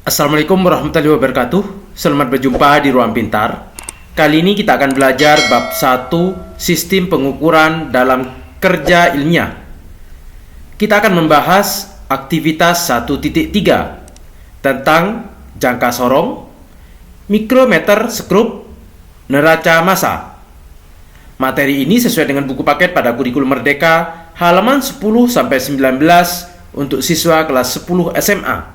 Assalamualaikum warahmatullahi wabarakatuh. Selamat berjumpa di Ruang Pintar. Kali ini kita akan belajar bab 1 sistem pengukuran dalam kerja ilmiah. Kita akan membahas aktivitas 1.3 tentang jangka sorong, mikrometer skrup, neraca massa. Materi ini sesuai dengan buku paket pada kurikulum Merdeka halaman 10-19 untuk siswa kelas 10 SMA.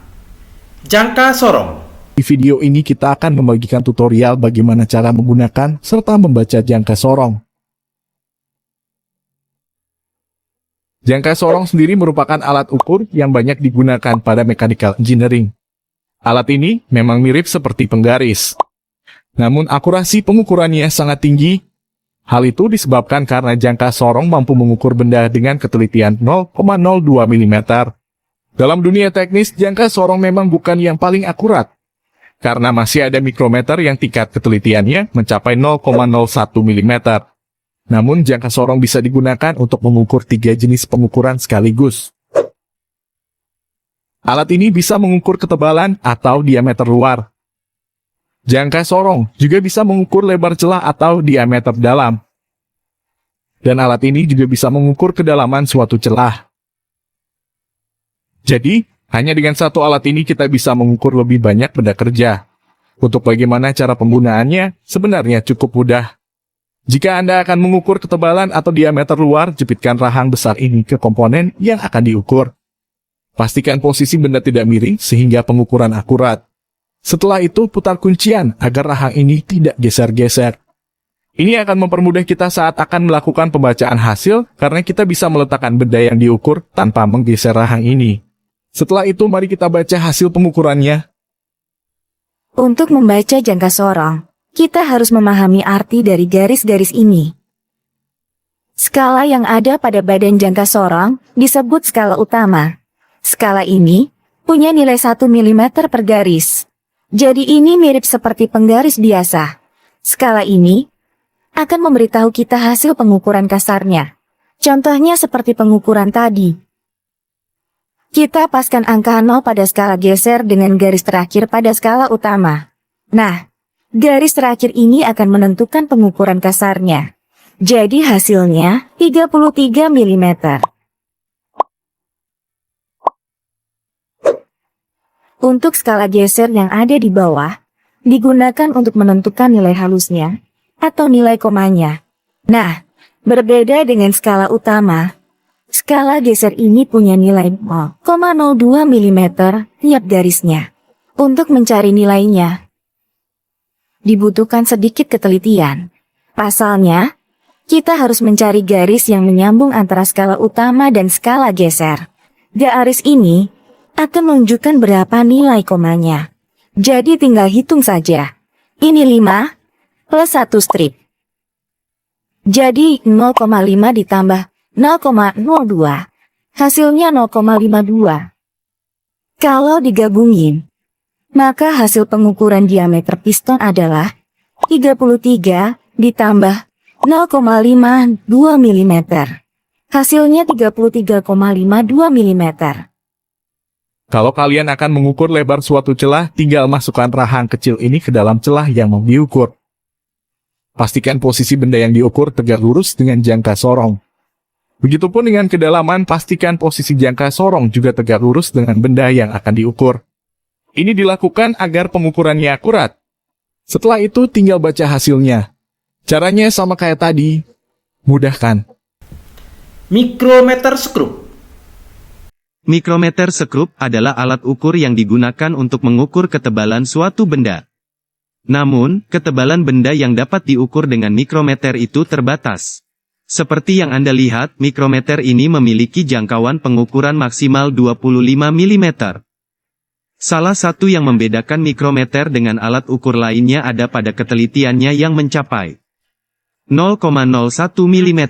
Jangka sorong. Di video ini kita akan membagikan tutorial bagaimana cara menggunakan serta membaca jangka sorong. Jangka sorong sendiri merupakan alat ukur yang banyak digunakan pada mechanical engineering. Alat ini memang mirip seperti penggaris. Namun akurasi pengukurannya sangat tinggi. Hal itu disebabkan karena jangka sorong mampu mengukur benda dengan ketelitian 0,02 mm. Dalam dunia teknis, jangka sorong memang bukan yang paling akurat, karena masih ada mikrometer yang tingkat ketelitiannya mencapai 0,01 mm. Namun, jangka sorong bisa digunakan untuk mengukur 3 jenis pengukuran sekaligus. Alat ini bisa mengukur ketebalan atau diameter luar. Jangka sorong juga bisa mengukur lebar celah atau diameter dalam. Dan alat ini juga bisa mengukur kedalaman suatu celah. Jadi, hanya dengan satu alat ini kita bisa mengukur lebih banyak benda kerja. Untuk bagaimana cara penggunaannya, sebenarnya cukup mudah. Jika Anda akan mengukur ketebalan atau diameter luar, jepitkan rahang besar ini ke komponen yang akan diukur. Pastikan posisi benda tidak miring sehingga pengukuran akurat. Setelah itu, putar kuncian agar rahang ini tidak geser-geser. Ini akan mempermudah kita saat akan melakukan pembacaan hasil karena kita bisa meletakkan benda yang diukur tanpa menggeser rahang ini. Setelah itu, mari kita baca hasil pengukurannya. Untuk membaca jangka sorong, kita harus memahami arti dari garis-garis ini. Skala yang ada pada badan jangka sorong disebut skala utama. Skala ini punya nilai 1 mm per garis. Jadi ini mirip seperti penggaris biasa. Skala ini akan memberitahu kita hasil pengukuran kasarnya. Contohnya seperti pengukuran tadi. Kita paskan angka 0 pada skala geser dengan garis terakhir pada skala utama. Nah, garis terakhir ini akan menentukan pengukuran kasarnya. Jadi hasilnya 33 mm. Untuk skala geser yang ada di bawah, digunakan untuk menentukan nilai halusnya atau nilai komanya. Nah, berbeda dengan skala utama, skala geser ini punya nilai 0,02 mm tiap garisnya. Untuk mencari nilainya, dibutuhkan sedikit ketelitian. Pasalnya, kita harus mencari garis yang menyambung antara skala utama dan skala geser. Garis ini akan menunjukkan berapa nilai komanya. Jadi tinggal hitung saja. Ini 5 plus 1 strip. Jadi 0,5 ditambah 0,02. Hasilnya 0,52. Kalau digabungin, maka hasil pengukuran diameter piston adalah 33 ditambah 0,52 mm. Hasilnya 33,52 mm. Kalau kalian akan mengukur lebar suatu celah, tinggal masukkan rahang kecil ini ke dalam celah yang mau diukur. Pastikan posisi benda yang diukur tegak lurus dengan jangka sorong. Begitupun dengan kedalaman, pastikan posisi jangka sorong juga tegak lurus dengan benda yang akan diukur. Ini dilakukan agar pengukurannya akurat. Setelah itu tinggal baca hasilnya. Caranya sama kayak tadi. Mudah kan? Mikrometer skrup. Mikrometer skrup adalah alat ukur yang digunakan untuk mengukur ketebalan suatu benda. Namun, ketebalan benda yang dapat diukur dengan mikrometer itu terbatas. Seperti yang Anda lihat, mikrometer ini memiliki jangkauan pengukuran maksimal 25 mm. Salah satu yang membedakan mikrometer dengan alat ukur lainnya ada pada ketelitiannya yang mencapai 0,01 mm.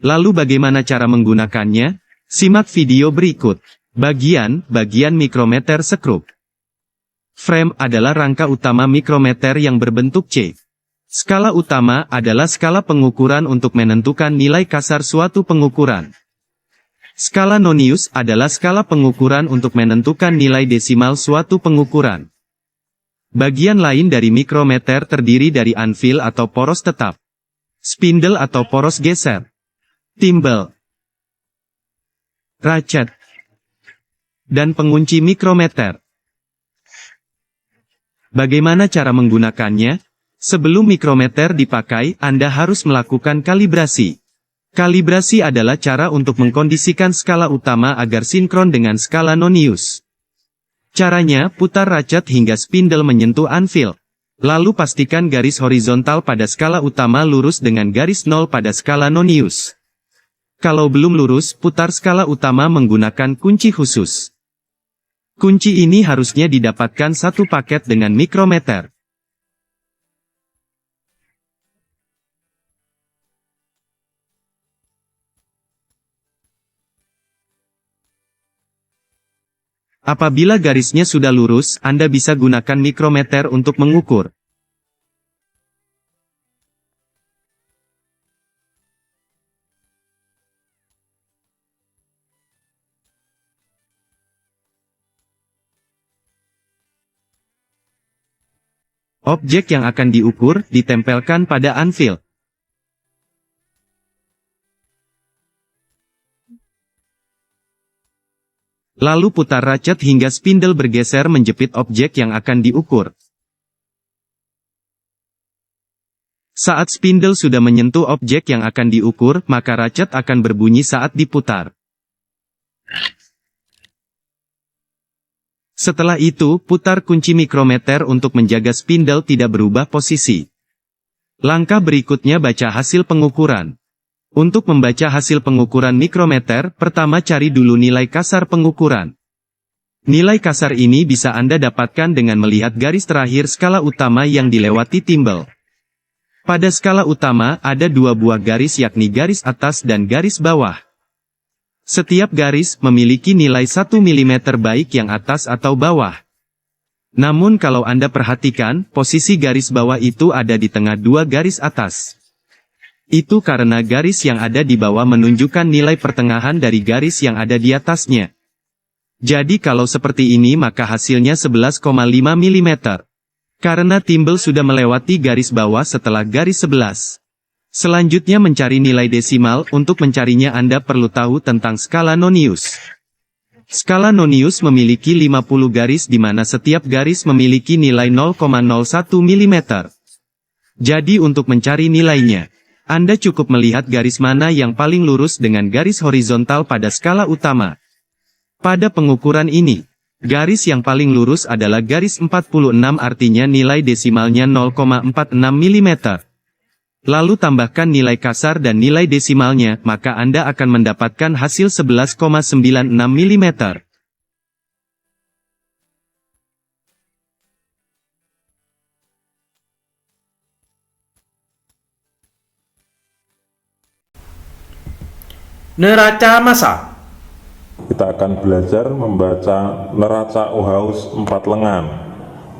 Lalu bagaimana cara menggunakannya? Simak video berikut. Bagian mikrometer skrup. Frame adalah rangka utama mikrometer yang berbentuk C. Skala utama adalah skala pengukuran untuk menentukan nilai kasar suatu pengukuran. Skala Nonius adalah skala pengukuran untuk menentukan nilai desimal suatu pengukuran. Bagian lain dari mikrometer terdiri dari anvil atau poros tetap, spindle atau poros geser, timbel, ratchet, dan pengunci mikrometer. Bagaimana cara menggunakannya? Sebelum mikrometer dipakai, Anda harus melakukan kalibrasi. Kalibrasi adalah cara untuk mengkondisikan skala utama agar sinkron dengan skala Nonius. Caranya, putar ratchet hingga spindle menyentuh anvil. Lalu pastikan garis horizontal pada skala utama lurus dengan garis 0 pada skala Nonius. Kalau belum lurus, putar skala utama menggunakan kunci khusus. Kunci ini harusnya didapatkan satu paket dengan mikrometer. Apabila garisnya sudah lurus, Anda bisa gunakan mikrometer untuk mengukur. Objek yang akan diukur, ditempelkan pada anvil. Lalu putar ratchet hingga spindle bergeser menjepit objek yang akan diukur. Saat spindle sudah menyentuh objek yang akan diukur, maka ratchet akan berbunyi saat diputar. Setelah itu, putar kunci mikrometer untuk menjaga spindle tidak berubah posisi. Langkah berikutnya baca hasil pengukuran. Untuk membaca hasil pengukuran mikrometer, pertama cari dulu nilai kasar pengukuran. Nilai kasar ini bisa Anda dapatkan dengan melihat garis terakhir skala utama yang dilewati timbel. Pada skala utama, ada dua buah garis yakni garis atas dan garis bawah. Setiap garis memiliki nilai 1 mm baik yang atas atau bawah. Namun kalau Anda perhatikan, posisi garis bawah itu ada di tengah dua garis atas. Itu karena garis yang ada di bawah menunjukkan nilai pertengahan dari garis yang ada di atasnya. Jadi kalau seperti ini maka hasilnya 11,5 mm. Karena timbel sudah melewati garis bawah setelah garis 11. Selanjutnya mencari nilai desimal, untuk mencarinya Anda perlu tahu tentang skala Nonius. Skala Nonius memiliki 50 garis di mana setiap garis memiliki nilai 0,01 mm. Jadi untuk mencari nilainya, Anda cukup melihat garis mana yang paling lurus dengan garis horizontal pada skala utama. Pada pengukuran ini, garis yang paling lurus adalah garis 46 artinya nilai desimalnya 0,46 mm. Lalu tambahkan nilai kasar dan nilai desimalnya, maka Anda akan mendapatkan hasil 11,96 mm. Neraca massa. Kita akan belajar membaca neraca Ohaus 4 lengan.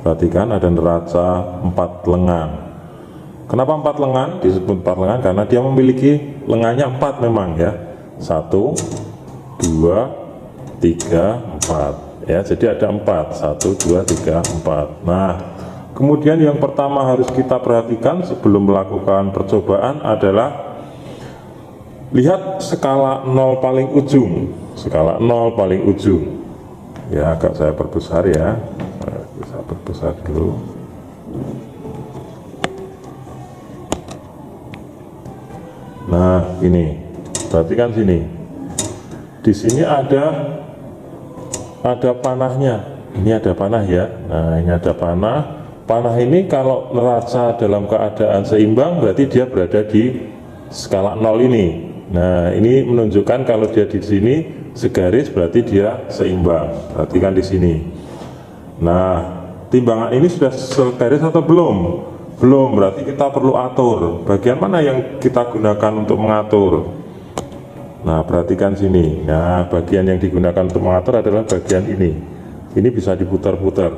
Perhatikan ada neraca 4 lengan. Kenapa 4 lengan? Disebut 4 lengan karena dia memiliki lengannya 4 memang ya. 1, 2, 3, 4. Ya, jadi ada 4. 1, 2, 3, 4. Nah, kemudian yang pertama harus kita perhatikan sebelum melakukan percobaan adalah lihat skala 0 paling ujung. Skala 0 paling ujung. Ya, agak saya perbesar ya. Saya perbesar dulu. Nah, ini. Perhatikan sini. Di sini ada panahnya. Ini ada panah ya. Nah, ini ada panah. Panah ini kalau neraca dalam keadaan seimbang berarti dia berada di skala 0 ini. Nah, ini menunjukkan kalau dia di sini segaris berarti dia seimbang. Perhatikan di sini. Nah, timbangan ini sudah segaris atau belum? Belum, berarti kita perlu atur. Bagian mana yang kita gunakan untuk mengatur? Nah, perhatikan sini. Nah, bagian yang digunakan untuk mengatur adalah bagian ini. Ini bisa diputar-putar.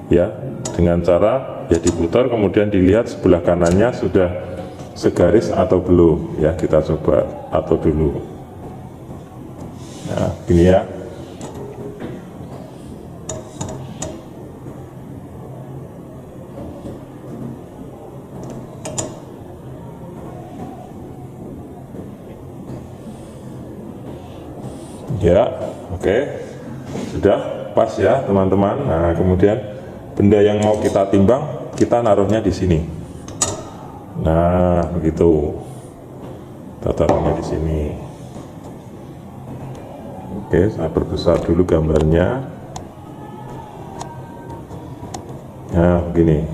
Ya, dengan cara ya diputar kemudian dilihat sebelah kanannya sudah segaris atau belum. Ya, kita coba atur dulu. Gini ya. Ya, oke. Sudah pas ya, teman-teman. Nah, kemudian benda yang mau kita timbang, kita naruhnya di sini. Nah, begitu. Kita taruhnya di sini. Oke, saya perbesar dulu gambarnya. Nah, begini.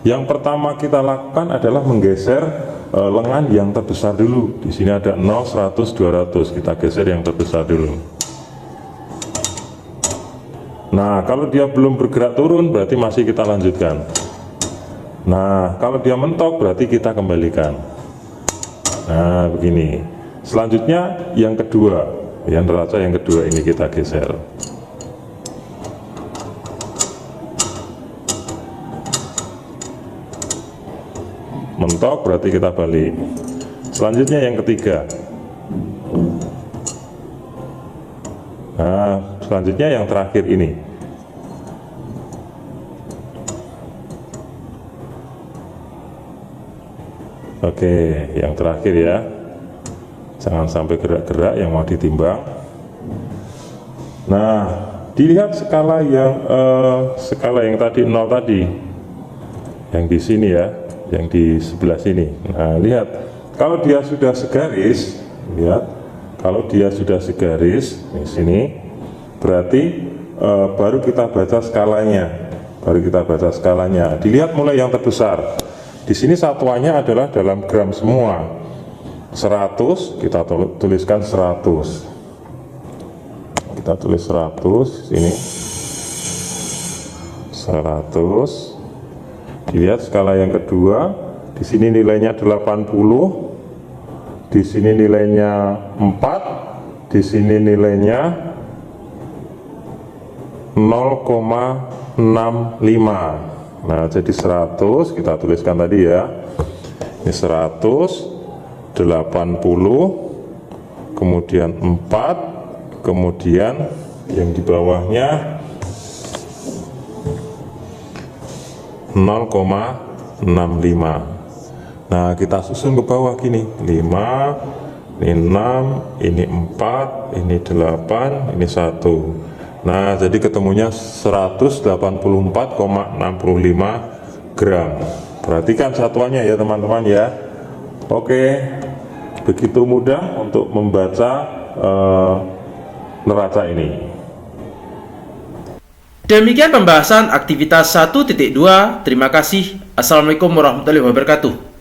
Yang pertama kita lakukan adalah menggeser lengan yang terbesar dulu. Di sini ada 0, 100, 200. Kita geser yang terbesar dulu. Nah, kalau dia belum bergerak turun, berarti masih kita lanjutkan. Nah, kalau dia mentok, berarti kita kembalikan. Nah, begini. Selanjutnya yang kedua, yang neraca yang kedua ini kita geser. Mentok berarti kita balik. Selanjutnya yang ketiga. Nah, selanjutnya yang terakhir ini. Oke, yang terakhir ya. Jangan sampai gerak-gerak yang mau ditimbang. Nah, dilihat skala yang tadi 0 tadi. Yang di sini ya. Yang di sebelah sini. Nah, lihat, kalau dia sudah segaris, lihat, kalau dia sudah segaris di sini, berarti baru kita baca skalanya. Baru kita baca skalanya. Dilihat mulai yang terbesar. Di sini satuannya adalah dalam gram semua. 100, kita tuliskan 100. Kita tulis 100 sini. 100. Dilihat skala yang kedua, di sini nilainya 80, di sini nilainya 4, di sini nilainya 0,65. Nah, jadi 100 kita tuliskan tadi ya. Ini 100, 80, kemudian 4, kemudian yang di bawahnya 0,65. Nah, kita susun ke bawah gini, 5, ini 6, ini 4, ini 8, ini 1. Nah, jadi ketemunya 184,65 gram. Perhatikan satuannya ya teman-teman ya. Oke, begitu mudah untuk membaca neraca ini. Demikian pembahasan aktivitas 1.2. Terima kasih. Assalamualaikum warahmatullahi wabarakatuh.